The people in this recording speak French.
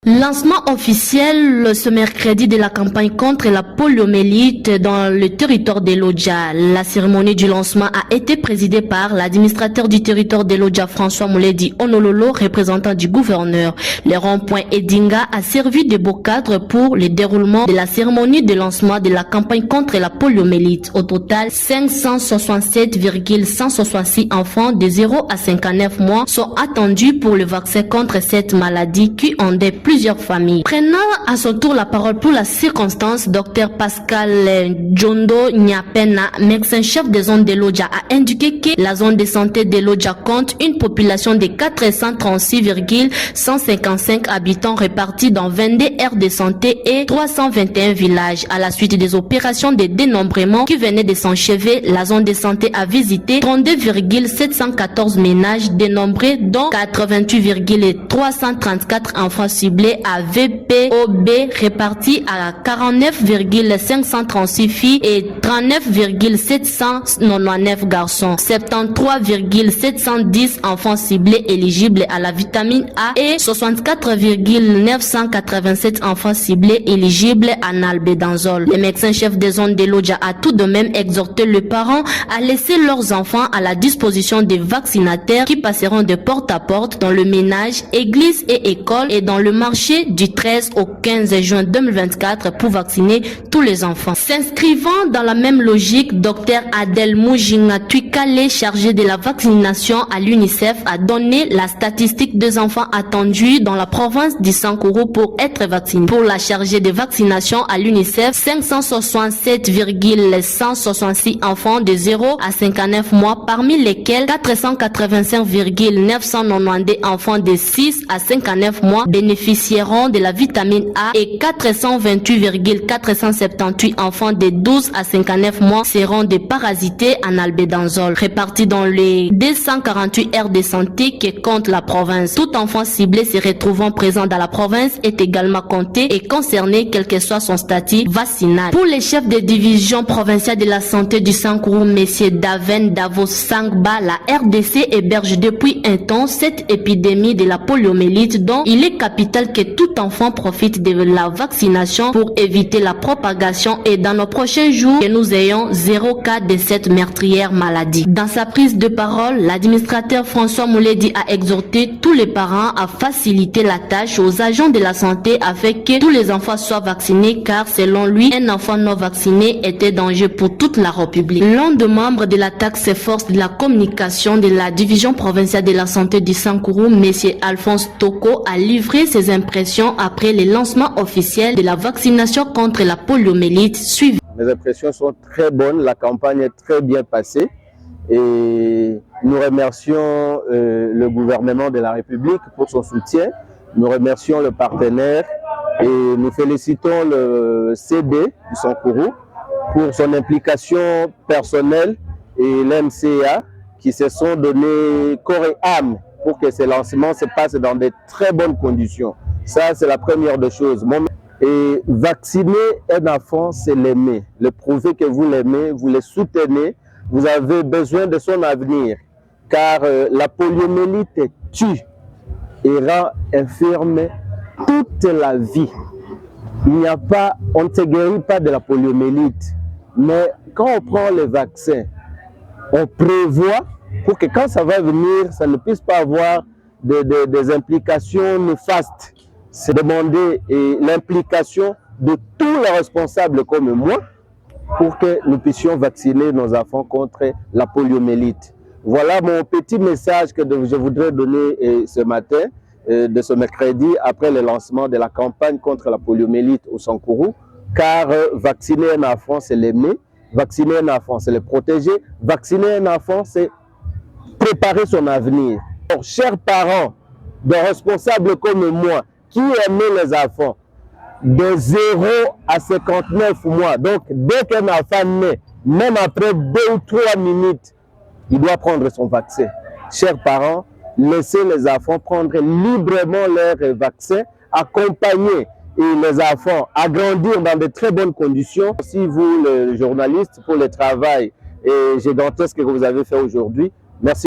Lancement officiel ce mercredi de la campagne contre la poliomyélite dans le territoire de Lodja. La cérémonie du lancement a été présidée par l'administrateur du territoire de Lodja, François Mouledi Onololo, représentant du gouverneur. Le rond-point Edinga a servi de beau cadre pour le déroulement de la cérémonie de lancement de la campagne contre la poliomyélite. Au total, 567,166 enfants de 0 à 59 mois sont attendus pour le vaccin contre cette maladie qui endette plusieurs familles. Prenant à son tour la parole pour la circonstance, Dr Pascal Djondo Nyapena, médecin-chef des zones de Lodja, a indiqué que la zone de santé de Lodja compte une population de 436,155 habitants répartis dans 22 aires de santé et 321 villages. À la suite des opérations de dénombrement qui venaient de s'enchever, la zone de santé a visité 32,714 ménages dénombrés, dont 88,334 enfants ciblés à VPOB répartis à 49,536 filles et 39,799 garçons, 73,710 enfants ciblés éligibles à la vitamine A et 64,987 enfants ciblés éligibles à nalbédanzole. Le médecin-chef des zones de Lodja a tout de même exhorté les parents à laisser leurs enfants à la disposition des vaccinateurs qui passeront de porte à porte dans le ménage, église et école et dans le marché du 13 au 15 juin 2024 pour vacciner tous les enfants. S'inscrivant dans la même logique, Dr Adel Moujinga Tuikale, chargé de la vaccination à l'UNICEF, a donné la statistique des enfants attendus dans la province du Sankuru pour être vaccinés. Pour la chargée de vaccination à l'UNICEF, 567,166 enfants de 0 à 59 mois, parmi lesquels 485,990 enfants de 6 à 59 mois bénéficieront de la vitamine A et 428,478 enfants de 12 à 59 mois seront déparasités en albédanzole. Répartis dans les 248 aires de santé que compte la province. Tout enfant ciblé se retrouvant présent dans la province est également compté et concerné quel que soit son statut vaccinal. Pour les chefs de division provinciale de la santé du Sankuru, messieurs Daven Davos Sangba, la RDC héberge depuis un temps cette épidémie de la poliomyélite dont il est capital que tout enfant profite de la vaccination pour éviter la propagation et dans nos prochains jours que nous ayons 0 cas de cette meurtrière maladie. Dans sa prise de parole, l'administrateur François Mouledi a exhorté tous les parents à faciliter la tâche aux agents de la santé afin que tous les enfants soient vaccinés car selon lui, un enfant non vacciné était danger pour toute la République. L'un des membres de la task force de la communication de la division provinciale de la santé du Sankuru, M. Alphonse Toko, a livré ses impressions après le lancement officiel de la vaccination contre la poliomyélite suivie. Mes impressions sont très bonnes, la campagne est très bien passée et nous remercions le gouvernement de la République pour son soutien, nous remercions le partenaire et nous félicitons le CD du Sankuru pour son implication personnelle et l'MCA qui se sont donnés corps et âme pour que ce lancement se passe dans de très bonnes conditions. Ça, c'est la première des choses. Et vacciner un enfant, c'est l'aimer. Le prouver que vous l'aimez, vous le soutenez, vous avez besoin de son avenir. Car la poliomyélite tue et rend infirme toute la vie. On ne se guérit pas de la poliomyélite. Mais quand on prend le vaccin, on prévoit pour que quand ça va venir, ça ne puisse pas avoir des implications néfastes. C'est demander l'implication de tous les responsables comme moi pour que nous puissions vacciner nos enfants contre la poliomyélite. Voilà mon petit message que je voudrais donner ce matin, de ce mercredi, après le lancement de la campagne contre la poliomyélite au Sankuru, car vacciner un enfant, c'est l'aimer, vacciner un enfant, c'est le protéger, vacciner un enfant, c'est préparer son avenir. Alors, chers parents, des responsables comme moi, qui aiment les enfants, de 0 à 59 mois, donc dès qu'un enfant naît, même après 2 ou 3 minutes, il doit prendre son vaccin. Chers parents, laissez les enfants prendre librement leur vaccin, accompagner les enfants à grandir dans de très bonnes conditions. Si vous, les journalistes, pour le travail gigantesque que vous avez fait aujourd'hui, merci.